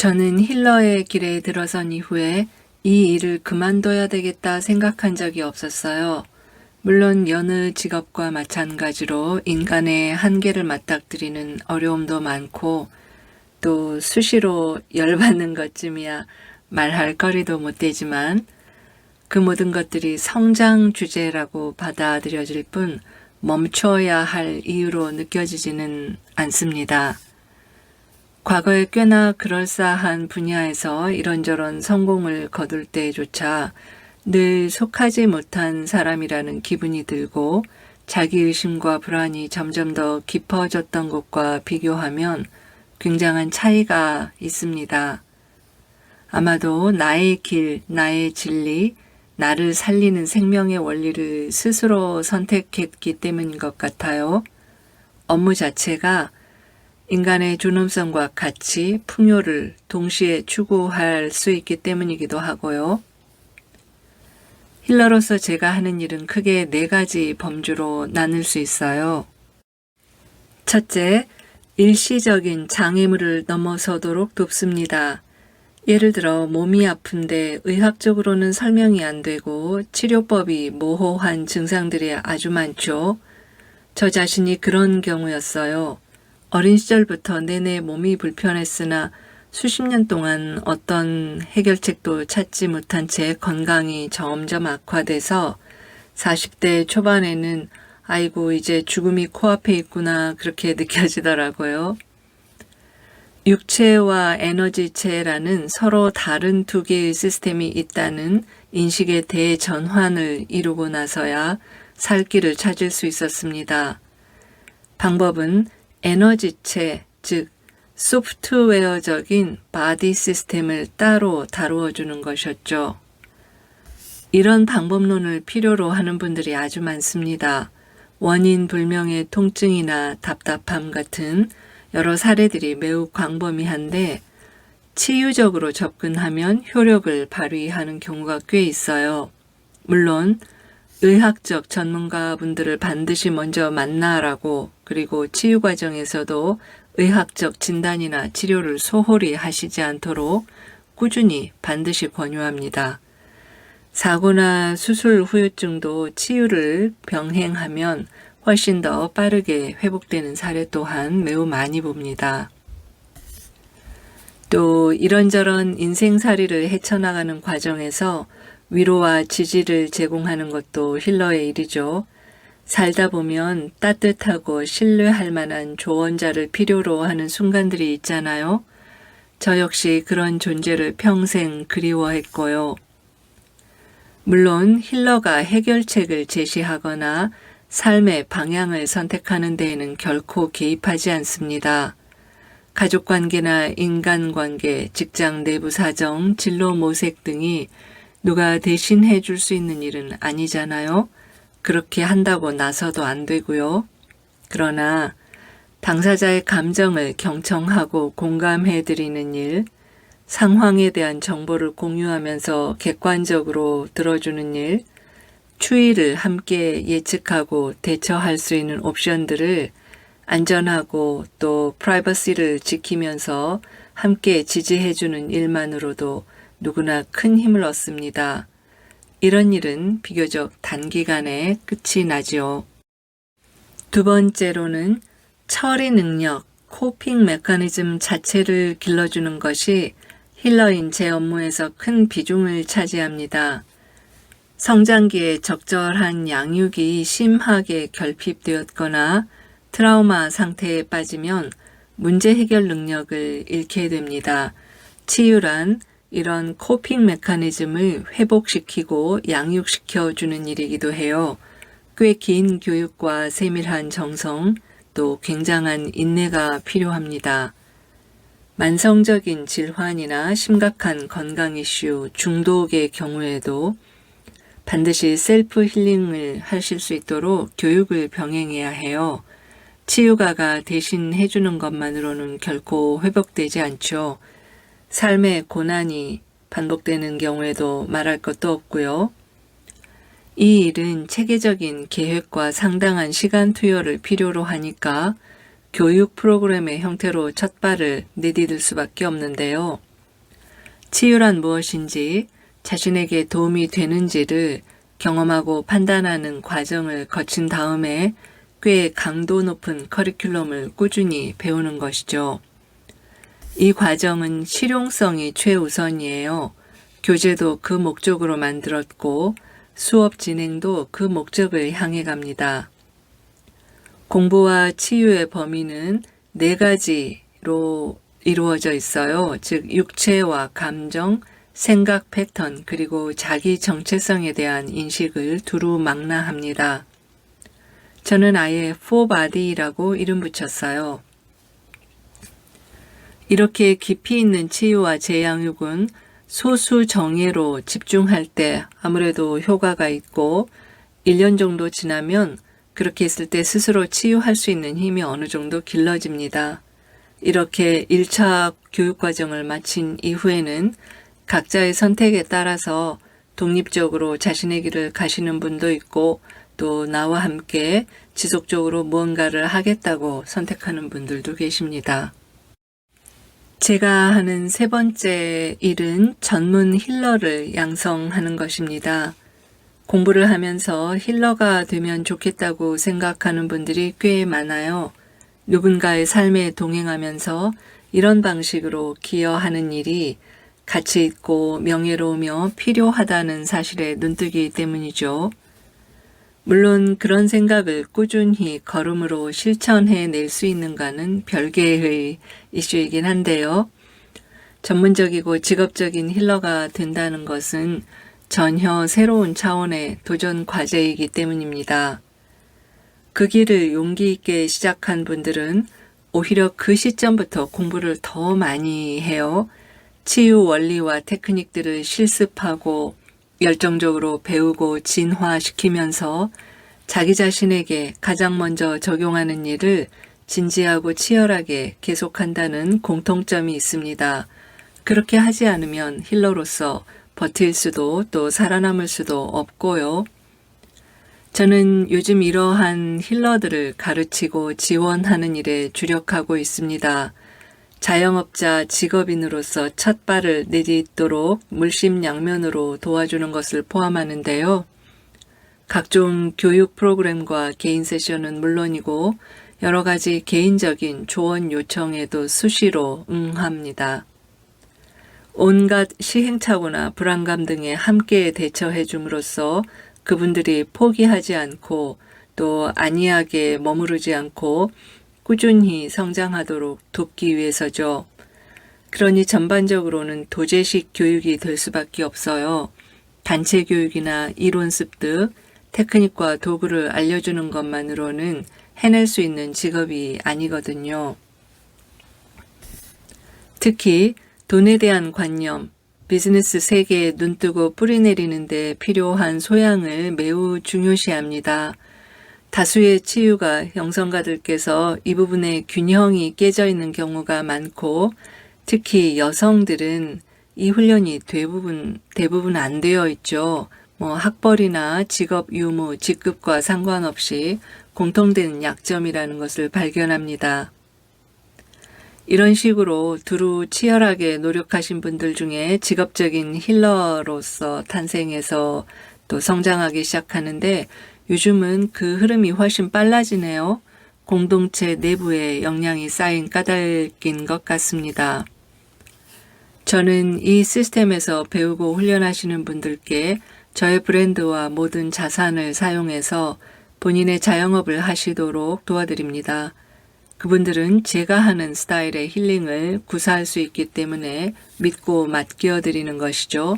저는 힐러의 길에 들어선 이후에 이 일을 그만둬야 되겠다 생각한 적이 없었어요. 물론 여느 직업과 마찬가지로 인간의 한계를 맞닥뜨리는 어려움도 많고 또 수시로 열받는 것쯤이야 말할 거리도 못 되지만 그 모든 것들이 성장 주제라고 받아들여질 뿐 멈춰야 할 이유로 느껴지지는 않습니다. 과거에 꽤나 그럴싸한 분야에서 이런저런 성공을 거둘 때조차 늘 속하지 못한 사람이라는 기분이 들고 자기의심과 불안이 점점 더 깊어졌던 것과 비교하면 굉장한 차이가 있습니다. 아마도 나의 길, 나의 진리, 나를 살리는 생명의 원리를 스스로 선택했기 때문인 것 같아요. 업무 자체가 인간의 존엄성과 가치, 풍요를 동시에 추구할 수 있기 때문이기도 하고요. 힐러로서 제가 하는 일은 크게 4가지 범주로 나눌 수 있어요. 첫째, 일시적인 장애물을 넘어서도록 돕습니다. 예를 들어 몸이 아픈데 의학적으로는 설명이 안 되고 치료법이 모호한 증상들이 아주 많죠. 저 자신이 그런 경우였어요. 어린 시절부터 내내 몸이 불편했으나 수십 년 동안 어떤 해결책도 찾지 못한 채 건강이 점점 악화돼서 40대 초반에는 아이고 이제 죽음이 코앞에 있구나 그렇게 느껴지더라고요. 육체와 에너지체라는 서로 다른 2개의 시스템이 있다는 인식의 대전환을 이루고 나서야 살 길을 찾을 수 있었습니다. 방법은 에너지체, 즉 소프트웨어적인 바디 시스템을 따로 다루어 주는 것이었죠. 이런 방법론을 필요로 하는 분들이 아주 많습니다. 원인 불명의 통증이나 답답함 같은 여러 사례들이 매우 광범위한데 치유적으로 접근하면 효력을 발휘하는 경우가 꽤 있어요. 물론 의학적 전문가분들을 반드시 먼저 만나라고 그리고 치유 과정에서도 의학적 진단이나 치료를 소홀히 하시지 않도록 꾸준히 반드시 권유합니다. 사고나 수술 후유증도 치유를 병행하면 훨씬 더 빠르게 회복되는 사례 또한 매우 많이 봅니다. 또 이런저런 인생살이를 헤쳐나가는 과정에서 위로와 지지를 제공하는 것도 힐러의 일이죠. 살다 보면 따뜻하고 신뢰할 만한 조언자를 필요로 하는 순간들이 있잖아요. 저 역시 그런 존재를 평생 그리워했고요. 물론 힐러가 해결책을 제시하거나 삶의 방향을 선택하는 데에는 결코 개입하지 않습니다. 가족관계나 인간관계, 직장 내부 사정, 진로 모색 등이 누가 대신해 줄 수 있는 일은 아니잖아요. 그렇게 한다고 나서도 안 되고요. 그러나 당사자의 감정을 경청하고 공감해 드리는 일, 상황에 대한 정보를 공유하면서 객관적으로 들어주는 일, 추이를 함께 예측하고 대처할 수 있는 옵션들을 안전하고 또 프라이버시를 지키면서 함께 지지해주는 일만으로도 누구나 큰 힘을 얻습니다. 이런 일은 비교적 단기간에 끝이 나지요. 2번째로는 처리 능력, 코핑 메커니즘 자체를 길러주는 것이 힐러인 제 업무에서 큰 비중을 차지합니다. 성장기에 적절한 양육이 심하게 결핍되었거나 트라우마 상태에 빠지면 문제 해결 능력을 잃게 됩니다. 치유란 이런 코핑 메커니즘을 회복시키고 양육시켜 주는 일이기도 해요. 꽤 긴 교육과 세밀한 정성, 또 굉장한 인내가 필요합니다. 만성적인 질환이나 심각한 건강 이슈, 중독의 경우에도 반드시 셀프 힐링을 하실 수 있도록 교육을 병행해야 해요. 치유가가 대신 해주는 것만으로는 결코 회복되지 않죠. 삶의 고난이 반복되는 경우에도 말할 것도 없고요. 이 일은 체계적인 계획과 상당한 시간 투여를 필요로 하니까 교육 프로그램의 형태로 첫 발을 내디딜 수밖에 없는데요. 치유란 무엇인지, 자신에게 도움이 되는지를 경험하고 판단하는 과정을 거친 다음에 꽤 강도 높은 커리큘럼을 꾸준히 배우는 것이죠. 이 과정은 실용성이 최우선이에요. 교재도 그 목적으로 만들었고 수업 진행도 그 목적을 향해 갑니다. 공부와 치유의 범위는 4가지로 이루어져 있어요. 즉 육체와 감정, 생각 패턴, 그리고 자기 정체성에 대한 인식을 두루 망라합니다. 저는 아예 포바디라고 이름 붙였어요. 이렇게 깊이 있는 치유와 재양육은 소수 정예로 집중할 때 아무래도 효과가 있고 1년 정도 지나면 그렇게 했을 때 스스로 치유할 수 있는 힘이 어느 정도 길러집니다. 이렇게 1차 교육과정을 마친 이후에는 각자의 선택에 따라서 독립적으로 자신의 길을 가시는 분도 있고 또 나와 함께 지속적으로 무언가를 하겠다고 선택하는 분들도 계십니다. 제가 하는 3번째 일은 전문 힐러를 양성하는 것입니다. 공부를 하면서 힐러가 되면 좋겠다고 생각하는 분들이 꽤 많아요. 누군가의 삶에 동행하면서 이런 방식으로 기여하는 일이 가치 있고 명예로우며 필요하다는 사실에 눈뜨기 때문이죠. 물론 그런 생각을 꾸준히 걸음으로 실천해낼 수 있는가는 별개의 이슈이긴 한데요. 전문적이고 직업적인 힐러가 된다는 것은 전혀 새로운 차원의 도전 과제이기 때문입니다. 그 길을 용기 있게 시작한 분들은 오히려 그 시점부터 공부를 더 많이 해요. 치유 원리와 테크닉들을 실습하고 열정적으로 배우고 진화시키면서 자기 자신에게 가장 먼저 적용하는 일을 진지하고 치열하게 계속한다는 공통점이 있습니다. 그렇게 하지 않으면 힐러로서 버틸 수도 또 살아남을 수도 없고요. 저는 요즘 이러한 힐러들을 가르치고 지원하는 일에 주력하고 있습니다. 자영업자 직업인으로서 첫 발을 내딛도록 물심양면으로 도와주는 것을 포함하는데요. 각종 교육 프로그램과 개인 세션은 물론이고 여러 가지 개인적인 조언 요청에도 수시로 응합니다. 온갖 시행착오나 불안감 등에 함께 대처해 줌으로써 그분들이 포기하지 않고 또 안이하게 머무르지 않고 꾸준히 성장하도록 돕기 위해서죠. 그러니 전반적으로는 도제식 교육이 될 수밖에 없어요. 단체 교육이나 이론 습득, 테크닉과 도구를 알려주는 것만으로는 해낼 수 있는 직업이 아니거든요. 특히 돈에 대한 관념, 비즈니스 세계에 눈뜨고 뿌리내리는 데 필요한 소양을 매우 중요시합니다. 다수의 치유가 영성가들께서 이 부분에 균형이 깨져 있는 경우가 많고 특히 여성들은 이 훈련이 대부분 안 되어 있죠. 학벌이나 직업 유무, 직급과 상관없이 공통된 약점이라는 것을 발견합니다. 이런 식으로 두루 치열하게 노력하신 분들 중에 직업적인 힐러로서 탄생해서 또 성장하기 시작하는데 요즘은 그 흐름이 훨씬 빨라지네요. 공동체 내부에 역량이 쌓인 까닭인 것 같습니다. 저는 이 시스템에서 배우고 훈련하시는 분들께 저의 브랜드와 모든 자산을 사용해서 본인의 자영업을 하시도록 도와드립니다. 그분들은 제가 하는 스타일의 힐링을 구사할 수 있기 때문에 믿고 맡겨드리는 것이죠.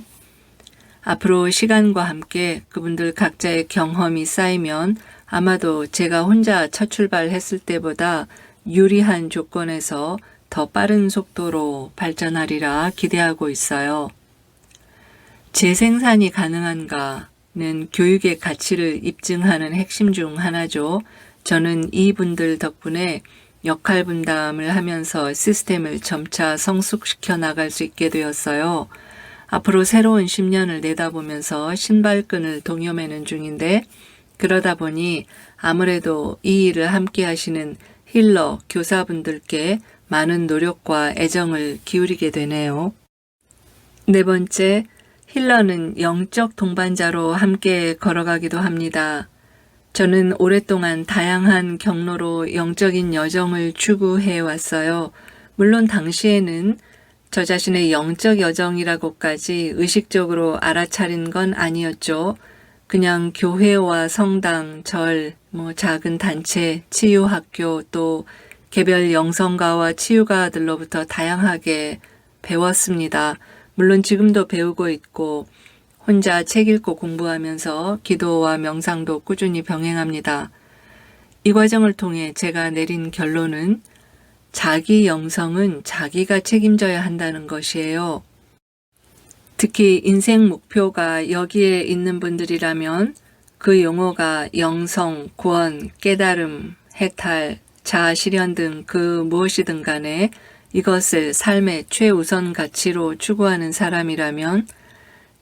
앞으로 시간과 함께 그분들 각자의 경험이 쌓이면 아마도 제가 혼자 첫 출발했을 때보다 유리한 조건에서 더 빠른 속도로 발전하리라 기대하고 있어요. 재생산이 가능한가는 교육의 가치를 입증하는 핵심 중 하나죠. 저는 이분들 덕분에 역할 분담을 하면서 시스템을 점차 성숙시켜 나갈 수 있게 되었어요. 앞으로 새로운 10년을 내다보면서 신발끈을 동여매는 중인데 그러다 보니 아무래도 이 일을 함께 하시는 힐러, 교사분들께 많은 노력과 애정을 기울이게 되네요. 네 번째, 힐러는 영적 동반자로 함께 걸어가기도 합니다. 저는 오랫동안 다양한 경로로 영적인 여정을 추구해 왔어요. 물론 당시에는 저 자신의 영적 여정이라고까지 의식적으로 알아차린 건 아니었죠. 그냥 교회와 성당, 절, 작은 단체, 치유학교, 또 개별 영성가와 치유가들로부터 다양하게 배웠습니다. 물론 지금도 배우고 있고 혼자 책 읽고 공부하면서 기도와 명상도 꾸준히 병행합니다. 이 과정을 통해 제가 내린 결론은 자기 영성은 자기가 책임져야 한다는 것이에요. 특히 인생 목표가 여기에 있는 분들이라면 그 용어가 영성, 구원, 깨달음, 해탈, 자아 실현 등 그 무엇이든 간에 이것을 삶의 최우선 가치로 추구하는 사람이라면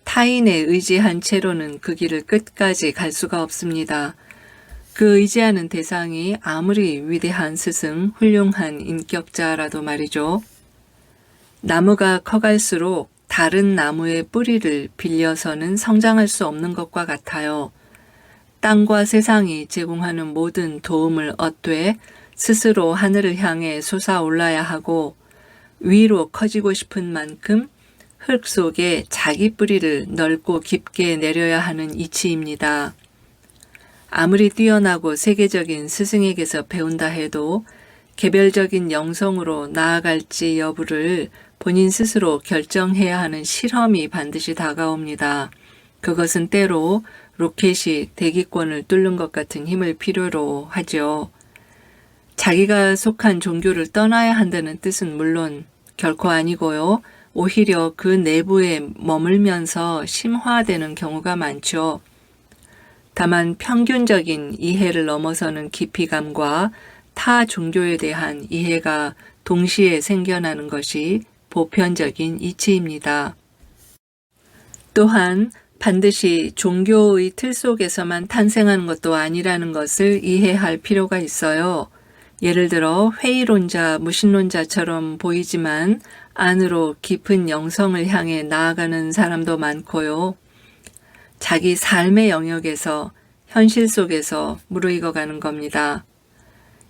타인에 의지한 채로는 그 길을 끝까지 갈 수가 없습니다. 그 의지하는 대상이 아무리 위대한 스승, 훌륭한 인격자라도 말이죠. 나무가 커갈수록 다른 나무의 뿌리를 빌려서는 성장할 수 없는 것과 같아요. 땅과 세상이 제공하는 모든 도움을 얻되 스스로 하늘을 향해 솟아올라야 하고 위로 커지고 싶은 만큼 흙 속에 자기 뿌리를 넓고 깊게 내려야 하는 이치입니다. 아무리 뛰어나고 세계적인 스승에게서 배운다 해도 개별적인 영성으로 나아갈지 여부를 본인 스스로 결정해야 하는 실험이 반드시 다가옵니다. 그것은 때로 로켓이 대기권을 뚫는 것 같은 힘을 필요로 하죠. 자기가 속한 종교를 떠나야 한다는 뜻은 물론 결코 아니고요. 오히려 그 내부에 머물면서 심화되는 경우가 많죠. 다만 평균적인 이해를 넘어서는 깊이감과 타 종교에 대한 이해가 동시에 생겨나는 것이 보편적인 이치입니다. 또한 반드시 종교의 틀 속에서만 탄생하는 것도 아니라는 것을 이해할 필요가 있어요. 예를 들어 회의론자, 무신론자처럼 보이지만 안으로 깊은 영성을 향해 나아가는 사람도 많고요. 자기 삶의 영역에서 현실 속에서 무르익어가는 겁니다.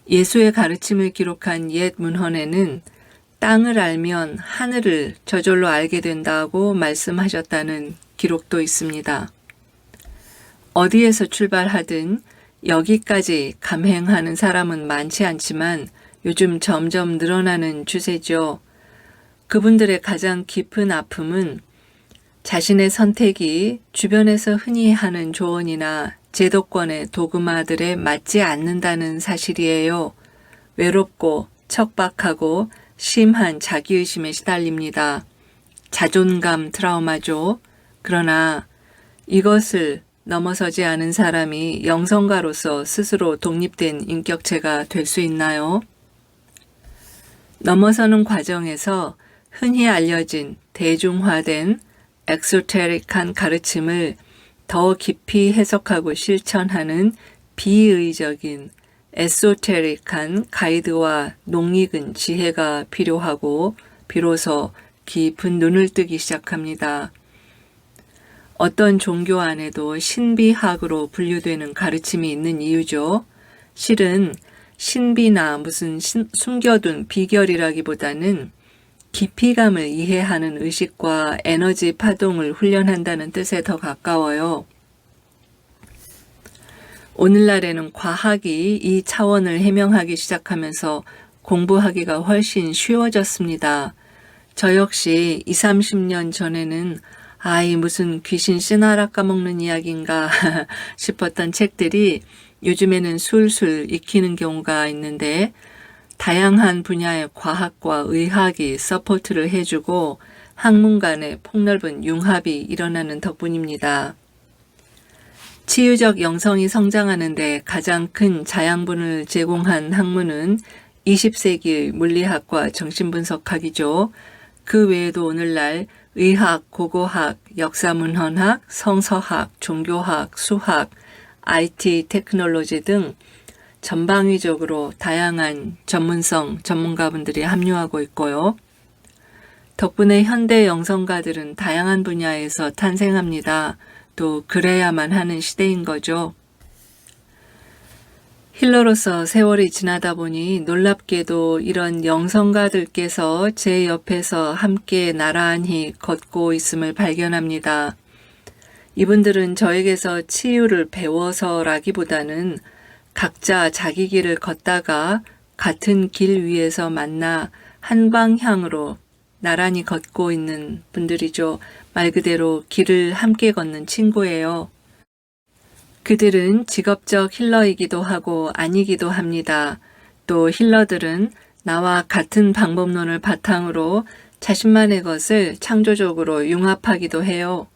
예수의 가르침을 기록한 옛 문헌에는 땅을 알면 하늘을 저절로 알게 된다고 말씀하셨다는 기록도 있습니다. 어디에서 출발하든 여기까지 감행하는 사람은 많지 않지만 요즘 점점 늘어나는 추세죠. 그분들의 가장 깊은 아픔은 자신의 선택이 주변에서 흔히 하는 조언이나 제도권의 도그마들에 맞지 않는다는 사실이에요. 외롭고 척박하고 심한 자기의심에 시달립니다. 자존감 트라우마죠. 그러나 이것을 넘어서지 않은 사람이 영성가로서 스스로 독립된 인격체가 될 수 있나요? 넘어서는 과정에서 흔히 알려진 대중화된 엑소테릭한 가르침을 더 깊이 해석하고 실천하는 비의적인 에소테릭한 가이드와 농익은 지혜가 필요하고 비로소 깊은 눈을 뜨기 시작합니다. 어떤 종교 안에도 신비학으로 분류되는 가르침이 있는 이유죠. 실은 신비나 무슨 숨겨둔 비결이라기보다는 깊이감을 이해하는 의식과 에너지 파동을 훈련한다는 뜻에 더 가까워요. 오늘날에는 과학이 이 차원을 해명하기 시작하면서 공부하기가 훨씬 쉬워졌습니다. 저 역시 20, 30년 전에는 이 무슨 귀신 씨나라 까먹는 이야기인가 싶었던 책들이 요즘에는 술술 익히는 경우가 있는데 다양한 분야의 과학과 의학이 서포트를 해주고 학문 간의 폭넓은 융합이 일어나는 덕분입니다. 치유적 영성이 성장하는 데 가장 큰 자양분을 제공한 학문은 20세기의 물리학과 정신분석학이죠. 그 외에도 오늘날 의학, 고고학, 역사문헌학, 성서학, 종교학, 수학, IT, 테크놀로지 등 전방위적으로 다양한 전문성 전문가분들이 합류하고 있고요. 덕분에 현대 영성가들은 다양한 분야에서 탄생합니다. 또 그래야만 하는 시대인 거죠. 힐러로서 세월이 지나다 보니 놀랍게도 이런 영성가들께서 제 옆에서 함께 나란히 걷고 있음을 발견합니다. 이분들은 저에게서 치유를 배워서라기보다는 각자 자기 길을 걷다가 같은 길 위에서 만나 한 방향으로 나란히 걷고 있는 분들이죠. 말 그대로 길을 함께 걷는 친구예요. 그들은 직업적 힐러이기도 하고 아니기도 합니다. 또 힐러들은 나와 같은 방법론을 바탕으로 자신만의 것을 창조적으로 융합하기도 해요.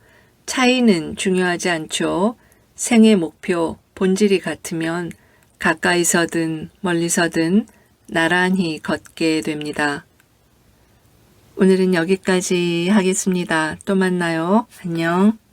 차이는 중요하지 않죠. 생의 목표, 본질이 같으면 가까이서든 멀리서든 나란히 걷게 됩니다. 오늘은 여기까지 하겠습니다. 또 만나요. 안녕.